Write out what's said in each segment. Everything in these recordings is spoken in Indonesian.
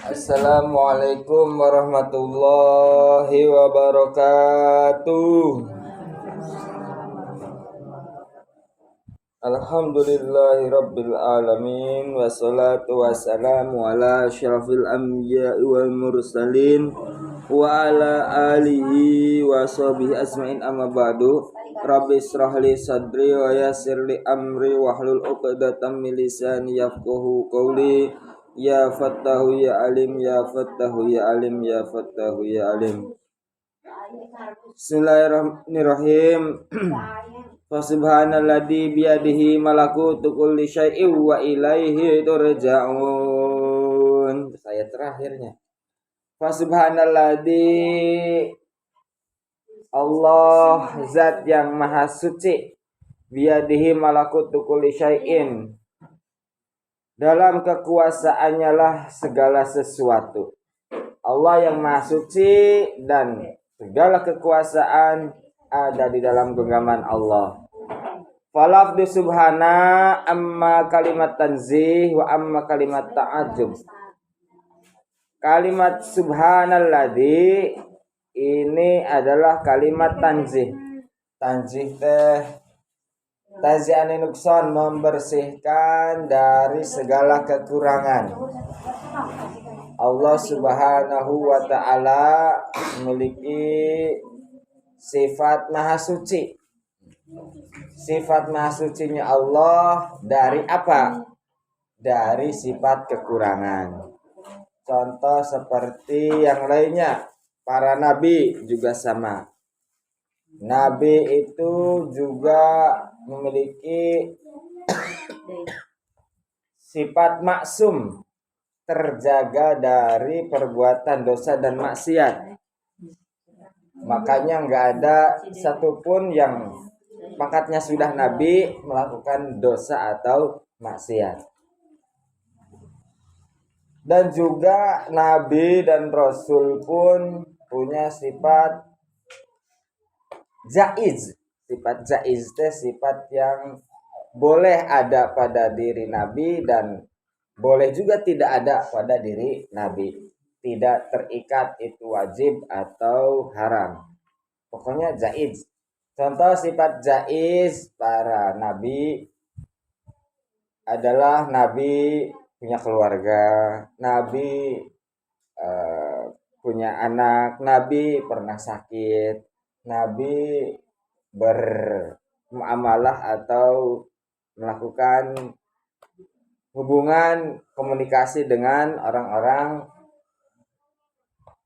Assalamualaikum warahmatullahi wabarakatuh. Alhamdulillahi rabbil alamin. Wassalatu wassalamu ala asyrafil anbiya'i wal mursalin wa ala alihi wa sahbihi asma'in, amma ba'du. Rabbi israh li sadri wa yassir li amri wahlul 'uqdatam min lisani yafqahu qawli. Ya Fattahu ya Alim, ya Fattahu ya Alim, ya Fattahu ya Alim. Bismillahirrahmanirrahim. Fa subhanalladzi biyadihi malakutu kulli syai'in wa ilaihi turja'un. Saya terakhirnya. Fa subhanalladzi, Allah zat yang maha suci, biyadihi malakutu kulli syai'in, dalam kekuasaannya lah segala sesuatu. Allah yang maha suci dan segala kekuasaan ada di dalam genggaman Allah. Falafdu subhana amma kalimat tanzih wa amma kalimat ta'ajub. Kalimat subhanalladzi ini adalah kalimat tanzih. Tanzih Tazi'an nukson, membersihkan dari segala kekurangan. Allah subhanahu wa ta'ala memiliki sifat maha suci. Sifat maha sucinya Allah dari apa? Dari sifat kekurangan. Contoh seperti yang lainnya, para nabi juga sama. Nabi itu juga memiliki sifat maksum, terjaga dari perbuatan dosa dan maksiat. Makanya nggak ada satupun yang pangkatnya sudah nabi melakukan dosa atau maksiat. Dan juga nabi dan rasul pun punya sifat jaiz. Sifat jaiz itu sifat yang boleh ada pada diri nabi dan boleh juga tidak ada pada diri nabi. Tidak terikat itu wajib atau haram. Pokoknya jaiz. Contoh sifat jaiz para nabi adalah nabi punya keluarga, nabi punya anak, nabi pernah sakit, nabi bermuamalah atau melakukan hubungan komunikasi dengan orang-orang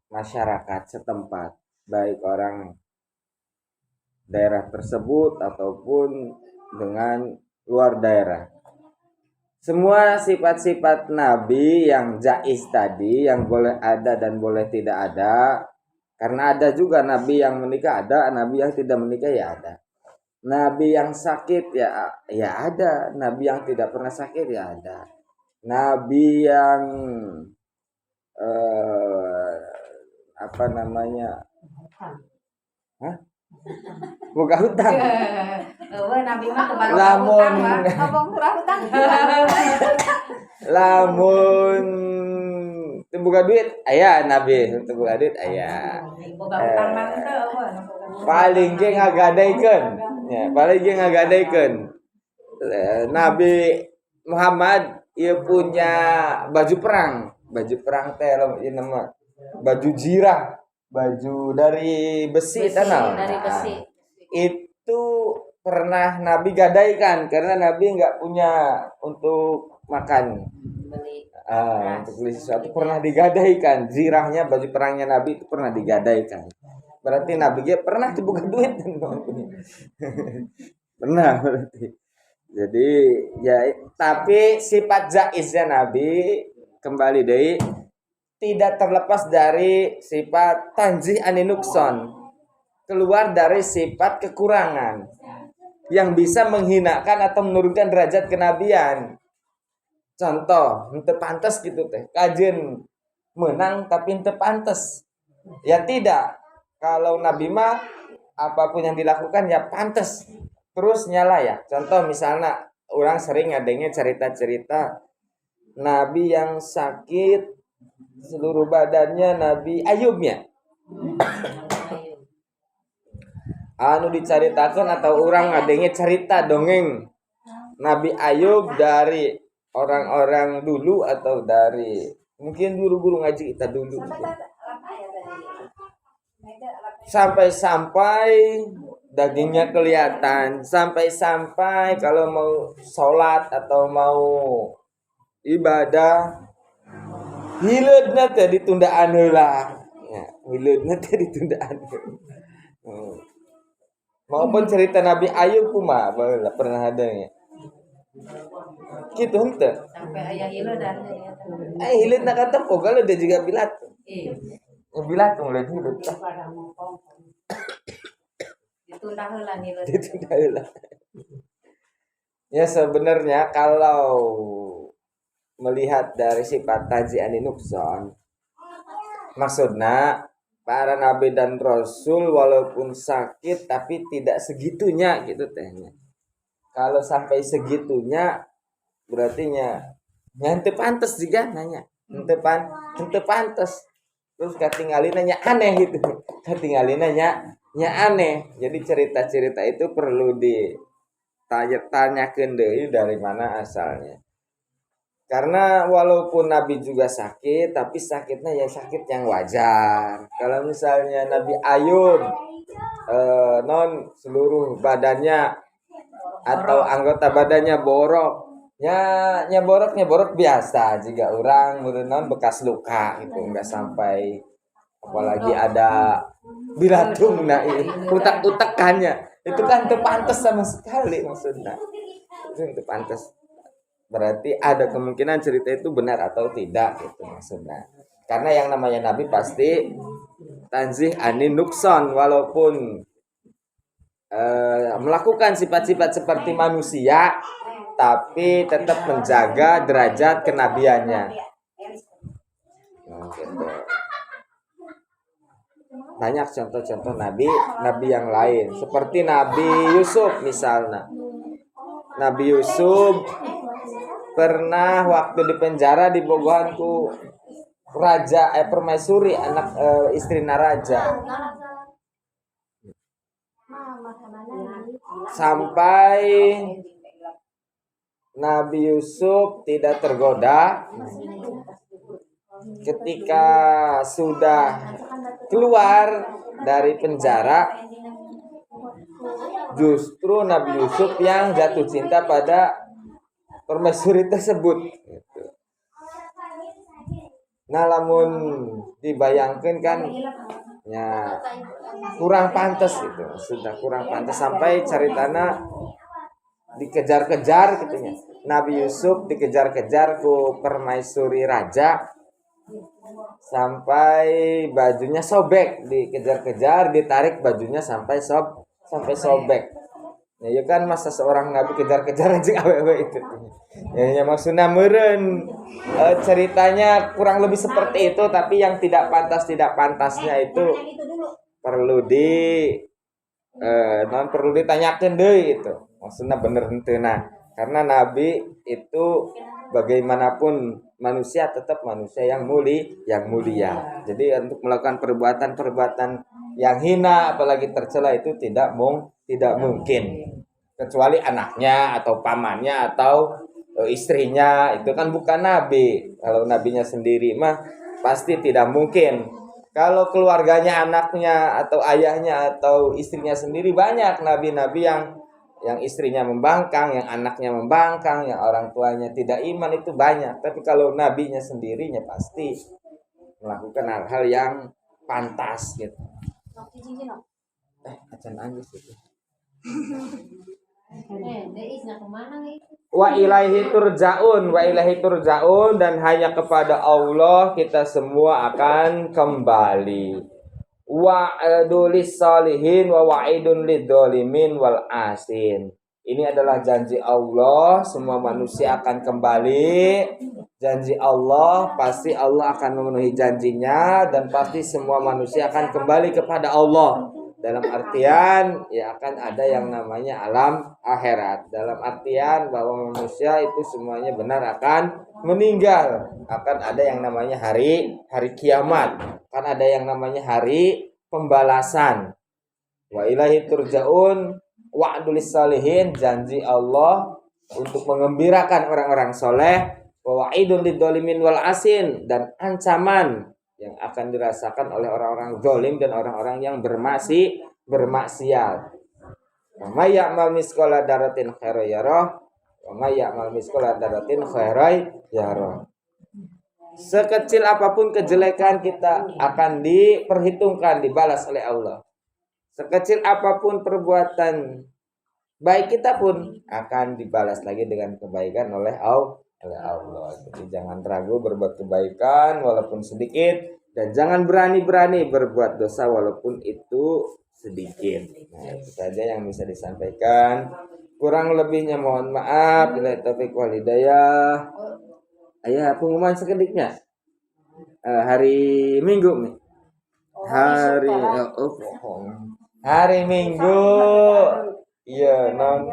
masyarakat setempat, baik orang daerah tersebut ataupun dengan luar daerah. Semua sifat-sifat nabi yang jaiz tadi, yang boleh ada dan boleh tidak ada. Karena ada juga nabi yang menikah ada, nabi yang tidak menikah ya ada. Nabi yang sakit ya ada, nabi yang tidak pernah sakit ya ada. Nabi yang buka hutang. Lamun buka duit aya nabi untuk buka duit aya. Paling ge ngagadeikeun ya, paling ge ngagadeikeun. Nabi Muhammad ieu punya baju perang teh nama baju jirah, baju dari besi tanah. Dari besi. Itu pernah Nabi gadaikan karena Nabi nggak punya untuk makan. Untuk beli sesuatu pernah digadaikan. Zirahnya, baju perangnya Nabi itu pernah digadaikan. Berarti Nabi dia pernah dibuka duit. Pernah berarti. Jadi ya, tapi sifat jaiznya Nabi kembali deui tidak terlepas dari sifat tanzih aninukson, keluar dari sifat kekurangan yang bisa menghinakan atau menurunkan derajat kenabian. Contoh, henteu pantes gitu teh. Kajeun menang tapi henteu pantes. Ya tidak. Kalau Nabi mah apapun yang dilakukan ya pantes. Terus nyala ya. Contoh misalnya orang sering ngadengin cerita-cerita Nabi yang sakit seluruh badannya Nabi Ayubnya. Anu dicaritakan atau orang ngadenge cerita dongeng Nabi Ayub dari orang-orang dulu atau dari mungkin guru-guru ngaji kita dulu. Sampai-sampai dagingnya kelihatan, sampai-sampai kalau mau sholat atau mau ibadah hileudna teh ditundaan heula. Ya, hileudna teh ditundaan heula. Maupun cerita Nabi Ayub kumaha pernah ada ya. Kitu henteu. Sampai aya hileud dan Hileud na katepok kalau dia juga bilat. iya. Bilatung lain hileud. Ditunda heula hileud. Ditunda heula. Ya sebenarnya kalau melihat dari sifat taji aninukson, maksudnya para nabi dan rasul walaupun sakit tapi tidak segitunya gitu tehnya. Kalau sampai segitunya berarti henteu pantes juga nanya. Henteu pantes. Terus katingali nanya aneh gitu. Katingali nanya aneh. Jadi cerita-cerita itu perlu ditanyakeun deui dari mana asalnya. Karena walaupun Nabi juga sakit, tapi sakitnya ya sakit yang wajar. Kalau misalnya Nabi Ayub, seluruh badannya atau anggota badannya borok, ya borok biasa. Jika orang merenang bekas luka itu enggak sampai, apalagi ada bilatung, nah utak-utakannya itu kan terpantas sama sekali maksudnya. Itu terpantas. Berarti ada kemungkinan cerita itu benar atau tidak gitu maksudnya. Karena yang namanya Nabi pasti tanzih anin nukson walaupun melakukan sifat-sifat seperti manusia tapi tetap menjaga derajat kenabiannya. Gitu. Banyak contoh-contoh nabi yang lain seperti Nabi Yusuf misalnya. Nabi Yusuf pernah waktu di penjara dibogohan ku raja permaisuri anak istrina raja. Sampai Nabi Yusuf tidak tergoda ketika sudah keluar dari penjara. Justru Nabi Yusuf yang jatuh cinta pada permaisuri tersebut. Nah, lamun dibayangkan kan, ya kurang pantas gitu, sudah kurang pantas sampai ceritana dikejar-kejar gitunya. Nabi Yusuf dikejar-kejar ku permaisuri raja sampai bajunya sobek, dikejar-kejar, ditarik bajunya sampai sobek. Ya kan masa seorang nabi kejar-kejar anjing awewe itu. Ya maksudnya meureun ceritanya kurang lebih seperti itu, tapi yang tidak pantasnya itu perlu perlu ditanyakan deui itu. Maksudnya bener henteu nah. Karena nabi itu bagaimanapun manusia tetap manusia yang mulia. Jadi untuk melakukan perbuatan yang hina apalagi tercela itu tidak mungkin, kecuali anaknya atau pamannya atau istrinya, itu kan bukan nabi. Kalau nabinya sendiri mah pasti tidak mungkin. Kalau keluarganya, anaknya atau ayahnya atau istrinya sendiri, banyak nabi-nabi yang istrinya membangkang, yang anaknya membangkang, yang orang tuanya tidak iman, itu banyak. Tapi kalau nabinya sendirinya pasti melakukan hal-hal yang pantas gitu. Acan nangis itu. Wa ilaihi turja'un dan hanya kepada Allah kita semua akan kembali. Wa'dulis salihin wa wa'idun lidzalimin wal asin. Ini adalah janji Allah, semua manusia akan kembali. Janji Allah, pasti Allah akan memenuhi janjinya dan pasti semua manusia akan kembali kepada Allah. Dalam artian ya akan ada yang namanya alam akhirat. Dalam artian bahwa manusia itu semuanya benar akan meninggal. Akan ada yang namanya hari kiamat. Akan ada yang namanya hari pembalasan. Wa ilahi turja'un wa'dulis salihin, janji Allah untuk mengembirakan orang-orang soleh, wa wa'idun lidzalimin wal asin, dan ancaman yang akan dirasakan oleh orang-orang zalim dan orang-orang yang bermaksiat. Wa may ya'mal misqala dzarratin khairan yarah wa may ya'mal misqala dzarratin khairan yarah. Sekecil apapun kejelekan kita akan diperhitungkan, dibalas oleh Allah. Sekecil apapun perbuatan baik kita pun akan dibalas lagi dengan kebaikan oleh Allah. Jadi jangan ragu berbuat kebaikan walaupun sedikit, dan jangan berani-berani berbuat dosa walaupun itu sedikit. Nah, itu saja yang bisa disampaikan. Kurang lebihnya mohon maaf. Bila taufik wal hidayah. Ayah pengumuman sekediknya. Hari Minggu nih. Hari Minggu. Iya, non.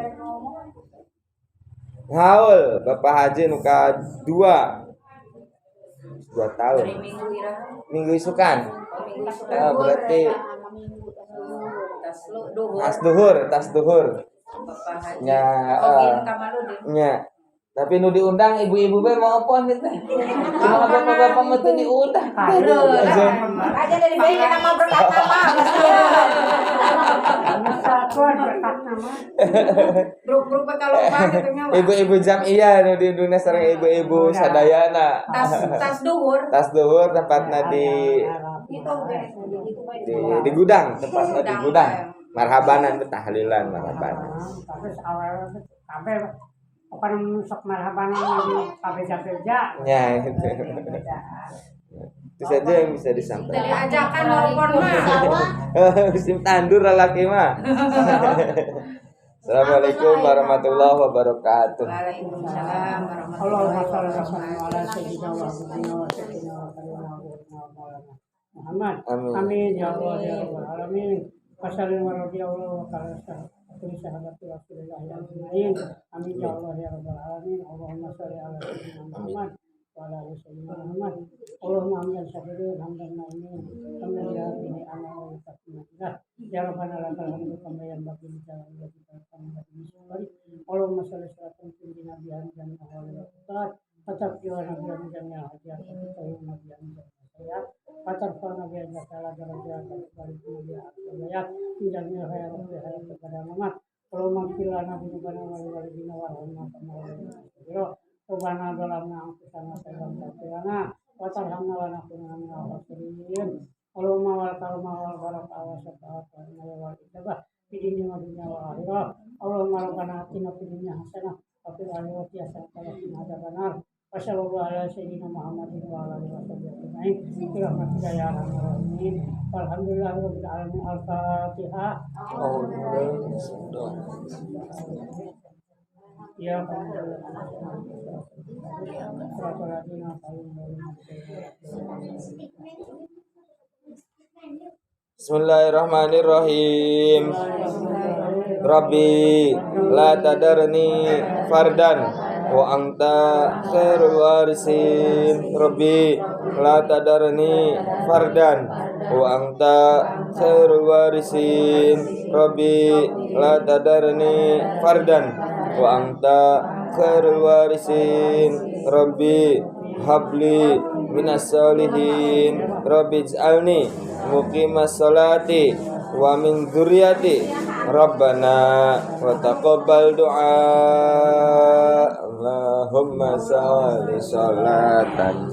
Haul Bapak Haji nuka 2 tahun. Hari Minggu ira. Minggu isukan. Minggu suka. Berarti Tas duhur. tas duhur. Bapak Haji. Nya, Ogin Kamaludin. Nya. Tapi nu diundang ibu-ibu be mau apa nih teh? Cuma bapak-bapak mah teu diundang. Aja dari bayi nama berkat nama. Grup-grup kalau gitu nya. Ibu-ibu jamiah nu diundang sareng ibu-ibu sadayana. Tas duhur. Tas duhur tempatna di gudang, tempatnya di gudang. Marhabanan teh tahlilan marhabanan. Terus awal sampai apa sok marhaban di kerja. Ya itu. Itu saja yang bisa disampaikan. Dari ajakan walaupun mah. Musim tandur lelaki mah. Assalamualaikum warahmatullahi wabarakatuh. Waalaikumsalam Allahumma warahmatullahi shalli ala wabarakatuh. sayyidina Muhammad. Amin. Amin ya Allah ya rabbal alamin. Wasallim wa radhiyallahu ta'ala sahabat Rasulullah yang lain. Amin ya Allah ya rabbal alamin. Allahumma shalli ala sayyidina Muhammad wa ala ali sayyidina Muhammad. Allahumma hamdan syakirin hamdan na'imin. Hamdan ya ini amal wa tasmilah. Ya rabbana lakal hamdu kama yanbaghi li jalali wajhika wa li Allahumma shalli salatan fi nabiyina dan ahli wa tetap jiwa nabi dan yang hadiah kita nabi dan Pacar Nabi yang salah gara-gara balik dia ya tinggalnya hayat kepada Muhammad. Kalau mangkila Nabi bukan wali dina warahmah kamalah. Ubana dalamnya aku sana dalam katiana. Pacar hamna wana kuna min al-khairin. Kalau mawal barak awas syafaat wa wal itabah fi dunya wa dunya wa akhirah. Allahumma rabbana atina fid dunya hasanah wa fil akhirati hasanah wa qina adzabannar. Wassallallahu ala sayyidina Muhammadin wa ala alihi wasallam ajma'in. Birahmatika ya arhamar rahimin. Walhamdulillahirabbil alamin. Al-Fatihah. Ya Bismillahirrahmanirrahim. Rabbi la tadarni fardan wa anta khairul warisin. Rabbi la tadarni fardan wa anta khairul warisin. Rabbi la tadarni fardan wa anta khairul warisin. Rabbi habli minas solihin. Rabbi ij'alni muqimas sholati wa min dzurriyyati. Rabbana wa taqabbal du'a. Allahumma sholli sholatan